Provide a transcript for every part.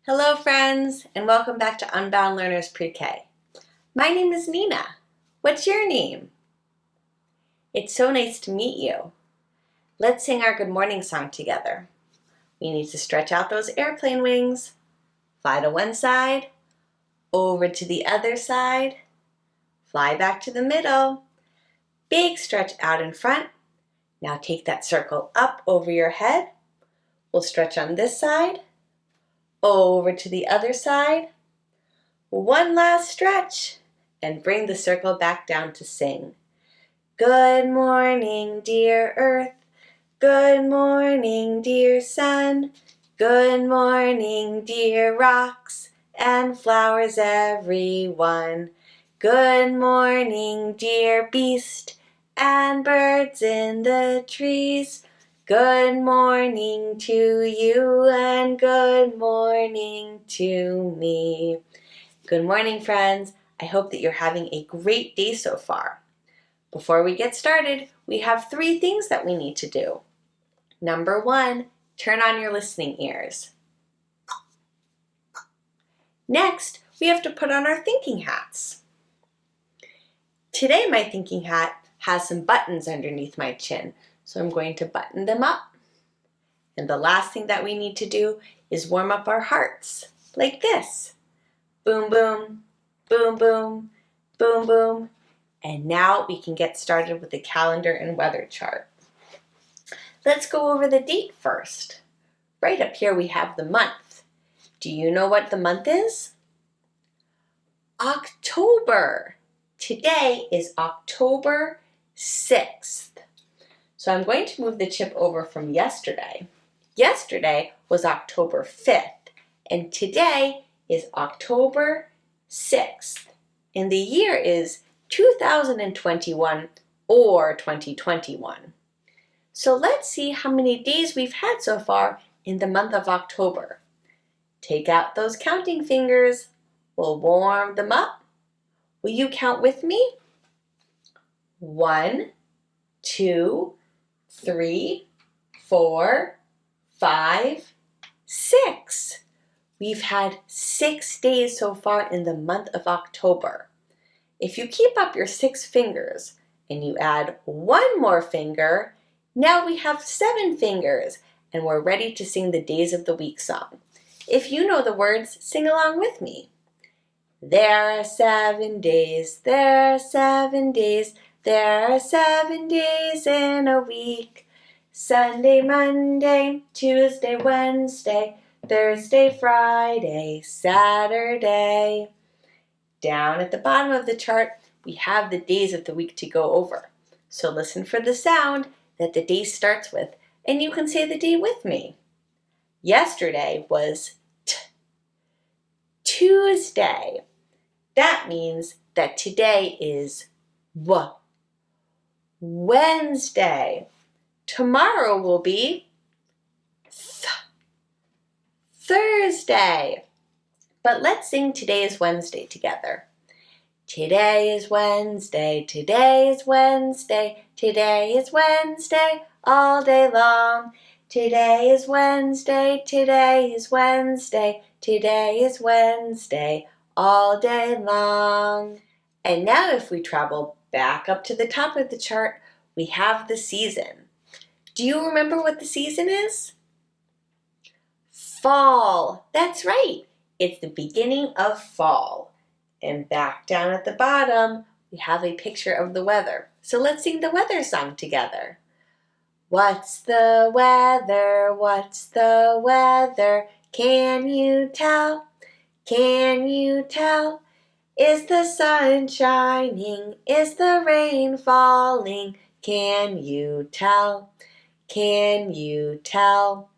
Hello friends, and welcome back to Unbound Learners Pre-K. My name is Nina. What's your name? It's so nice to meet you. Let's sing our good morning song together. We need to stretch out those airplane wings, fly to one side, over to the other side, fly back to the middle, big stretch out in front. Now take that circle up over your head. We'll stretch on this side, over to the other side. One last stretch and bring the circle back down to sing. Good morning, dear earth. Good morning, dear sun. Good morning, dear rocks and flowers everyone. Good morning, dear beast and birds in the trees. Good morning to you and good morning to me. Good morning, friends. I hope that you're having a great day so far. Before we get started, we have 3 things that we need to do. Number 1, turn on your listening ears. Next, we have to put on our thinking hats. Today, my thinking hat has some buttons underneath my chin, so I'm going to button them up. And the last thing that we need to do is warm up our hearts, like this. Boom, boom, boom, boom, boom, boom. And now we can get started with the calendar and weather chart. Let's go over the date first. Right up here we have the month. Do you know what the month is? October. Today is October 6th. So I'm going to move the chip over from yesterday. Yesterday was October 5th, and today is October 6th. And the year is 2021 or 2021. So let's see how many days we've had so far in the month of October. Take out those counting fingers. We'll warm them up. Will you count with me? 1, 2, 3, 4, 5, 6. We've had 6 days so far in the month of October. If you keep up your 6 fingers and you add 1 more finger, now we have 7 fingers and we're ready to sing the Days of the Week song. If you know the words, sing along with me. There are 7 days, there are 7 days, there are 7 days in a week. Sunday, Monday, Tuesday, Wednesday, Thursday, Friday, Saturday. Down at the bottom of the chart, we have the days of the week to go over. So listen for the sound that the day starts with, and you can say the day with me. Yesterday was Tuesday. That means that today is Wednesday. Tomorrow will be Thursday. But let's sing Today is Wednesday together. Today is Wednesday, today is Wednesday, today is Wednesday all day long. Today is Wednesday, today is Wednesday, today is Wednesday all day long. And now if we travel back up to the top of the chart, we have the season. Do you remember what the season is? Fall. That's right. It's the beginning of fall. And back down at the bottom, we have a picture of the weather. So let's sing the weather song together. What's the weather? What's the weather? Can you tell? Can you tell? Is the sun shining? Is the rain falling? Can you tell? Can you tell?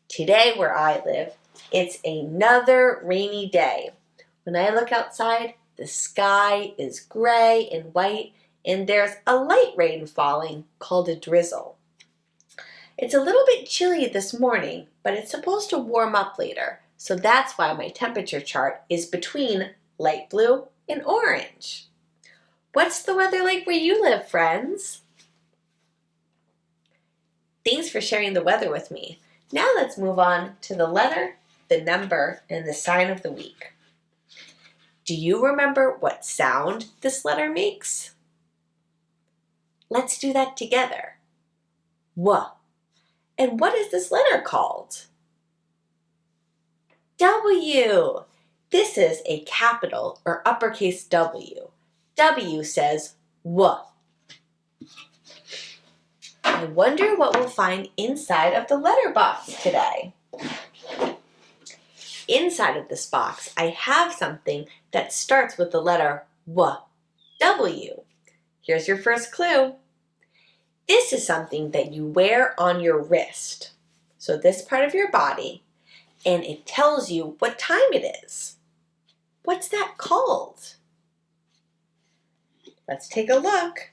Today where I live, it's another rainy day. When I look outside, the sky is gray and white, and there's a light rain falling called a drizzle. It's a little bit chilly this morning, but it's supposed to warm up later, so that's why my temperature chart is between light blue and orange. What's the weather like where you live, friends? Thanks for sharing the weather with me. Now let's move on to the letter the number and the sign of the week. Do you remember what sound this letter makes? Let's do that together. W. And what is this letter called? W. This is a capital or uppercase W. W says W. I wonder what we'll find inside of the letter box today. Inside of this box, I have something that starts with the letter W. W. Here's your first clue. This is something that you wear on your wrist. So this part of your body, and it tells you what time it is. What's that called? Let's take a look.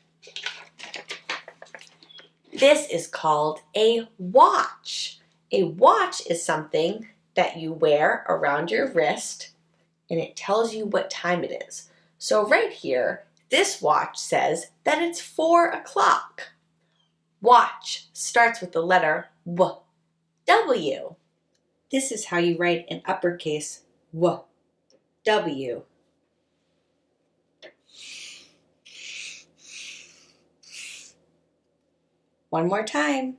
This is called a watch. A watch is something that you wear around your wrist, and it tells you what time it is. So right here, this watch says that it's 4 o'clock. Watch starts with the letter W. W. This is how you write an uppercase W. W. One more time.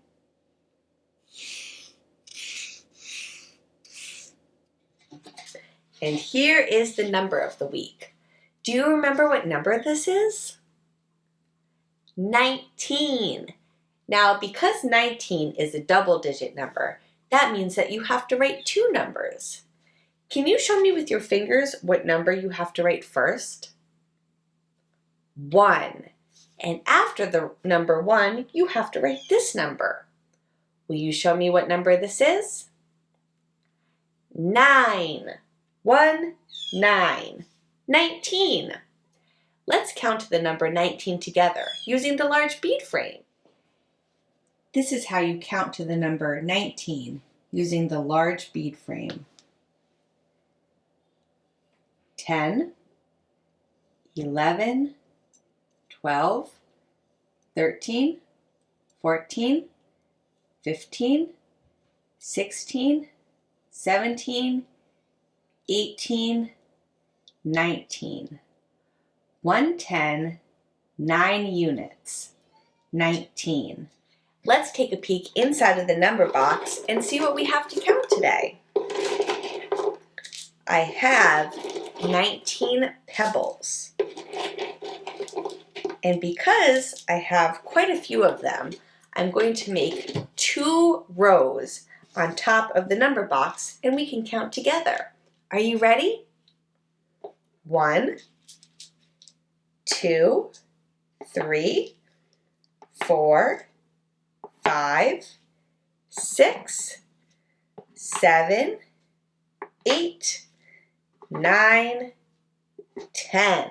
And here is the number of the week. Do you remember what number this is? 19. Now, because 19 is a double-digit number, that means that you have to write 2 numbers. Can you show me with your fingers what number you have to write first? 1. And after the number 1, you have to write this number. Will you show me what number this is? 9. 1, 9. 19. Let's count the number 19 together using the large bead frame. This is how you count to the number 19 using the large bead frame. 10, 11, 12, 13, 14, 15, 16, 17, 18, 19. 110, 9 units, 19. Let's take a peek inside of the number box and see what we have to count today. I have 19 pebbles. And because I have quite a few of them, I'm going to make 2 rows on top of the number box and we can count together. Are you ready? 1, 2, 3, 4, 5, 6, 7, 8, 9, 10,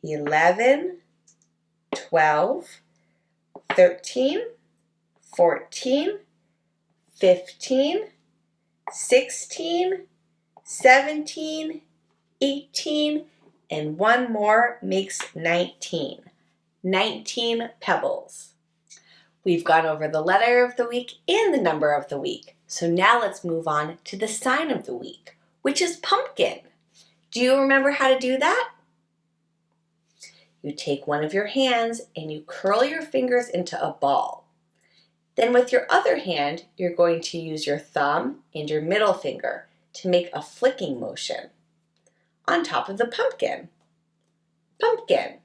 11, 12, 13, 14, 15, 16, 17, 18, and one more makes 19. 19 pebbles. We've gone over the letter of the week and the number of the week. So now let's move on to the sign of the week, which is pumpkin. Do you remember how to do that? You take one of your hands and you curl your fingers into a ball. Then with your other hand, you're going to use your thumb and your middle finger to make a flicking motion on top of the pumpkin. Pumpkin.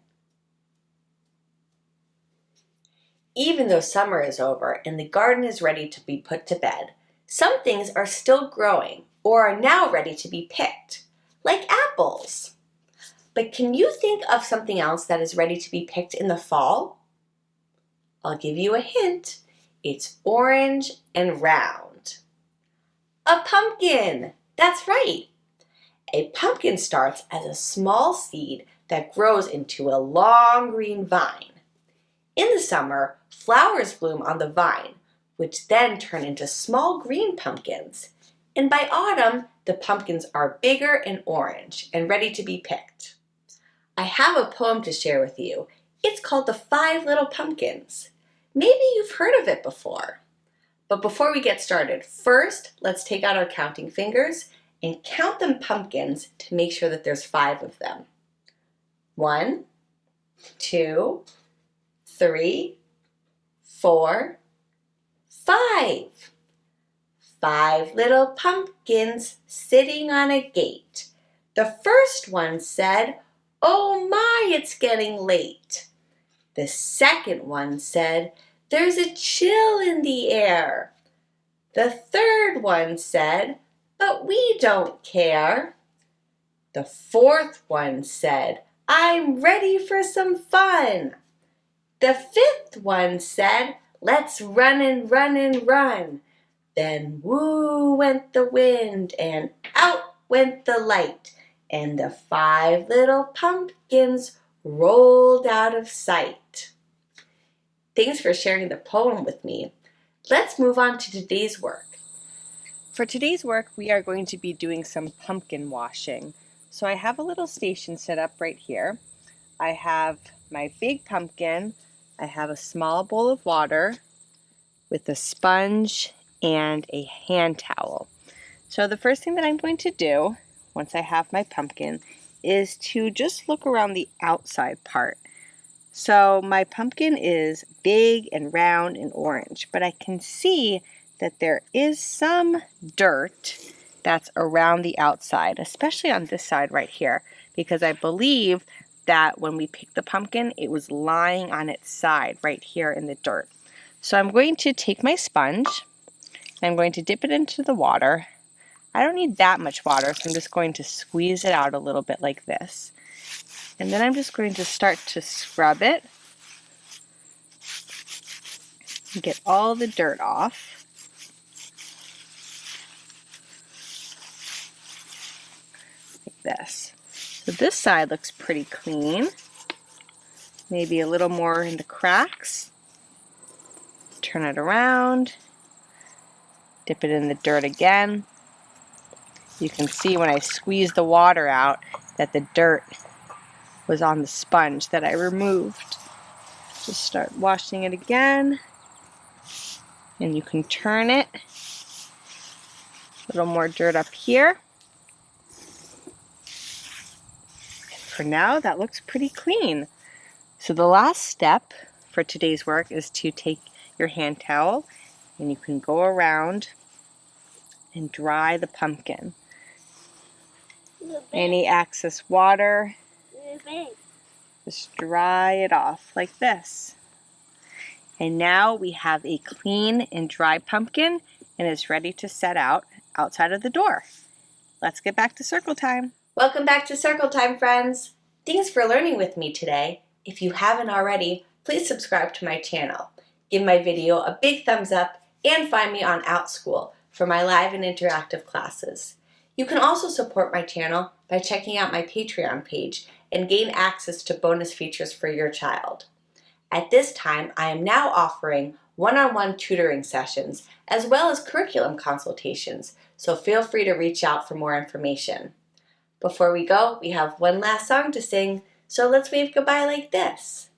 Even though summer is over and the garden is ready to be put to bed, some things are still growing or are now ready to be picked, like apples. But can you think of something else that is ready to be picked in the fall? I'll give you a hint. It's orange and round. A pumpkin! That's right. A pumpkin starts as a small seed that grows into a long green vine. In the summer, flowers bloom on the vine, which then turn into small green pumpkins. And by autumn, the pumpkins are bigger and orange and ready to be picked. I have a poem to share with you. It's called The 5 Little Pumpkins. Maybe you've heard of it before. But before we get started, first, let's take out our counting fingers and count them pumpkins to make sure that there's 5 of them. 1, 2, 3, 4, 5. 5 little pumpkins sitting on a gate. The first one said, "Oh my, it's getting late." The second one said, "There's a chill in the air." The third one said, "But we don't care." The fourth one said, "I'm ready for some fun." The fifth one said, "Let's run and run and run." Then woo went the wind and out went the light, and the 5 little pumpkins rolled out of sight. Thanks for sharing the poem with me. Let's move on to today's work. For today's work, we are going to be doing some pumpkin washing. So I have a little station set up right here. I have my big pumpkin. I have a small bowl of water with a sponge and a hand towel. So the first thing that I'm going to do, once I have my pumpkin, is to just look around the outside part. So my pumpkin is big and round and orange, but I can see that there is some dirt that's around the outside, especially on this side right here, because I believe that when we picked the pumpkin, it was lying on its side right here in the dirt. So I'm going to take my sponge, and I'm going to dip it into the water. I don't need that much water, so I'm just going to squeeze it out a little bit like this. And then I'm just going to start to scrub it and get all the dirt off. Like this. So this side looks pretty clean. Maybe a little more in the cracks. Turn it around. Dip it in the dirt again. You can see when I squeeze the water out that the dirt was on the sponge that I removed. Just start washing it again. And you can turn it. A little more dirt up here. And for now, that looks pretty clean. So the last step for today's work is to take your hand towel and you can go around and dry the pumpkin. Any excess water, just dry it off like this. And now we have a clean and dry pumpkin and it's ready to set out outside of the door. Let's get back to circle time. Welcome back to circle time, friends. Thanks for learning with me today. If you haven't already, please subscribe to my channel. Give my video a big thumbs up and find me on OutSchool for my live and interactive classes. You can also support my channel by checking out my Patreon page and gain access to bonus features for your child. At this time, I am now offering one-on-one tutoring sessions as well as curriculum consultations, so feel free to reach out for more information. Before we go, we have one last song to sing, so let's wave goodbye like this.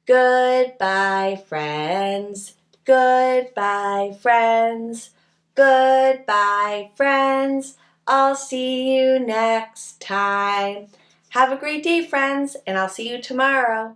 Goodbye, friends. Goodbye, friends. Goodbye, friends. I'll see you next time. Have a great day, friends, and I'll see you tomorrow.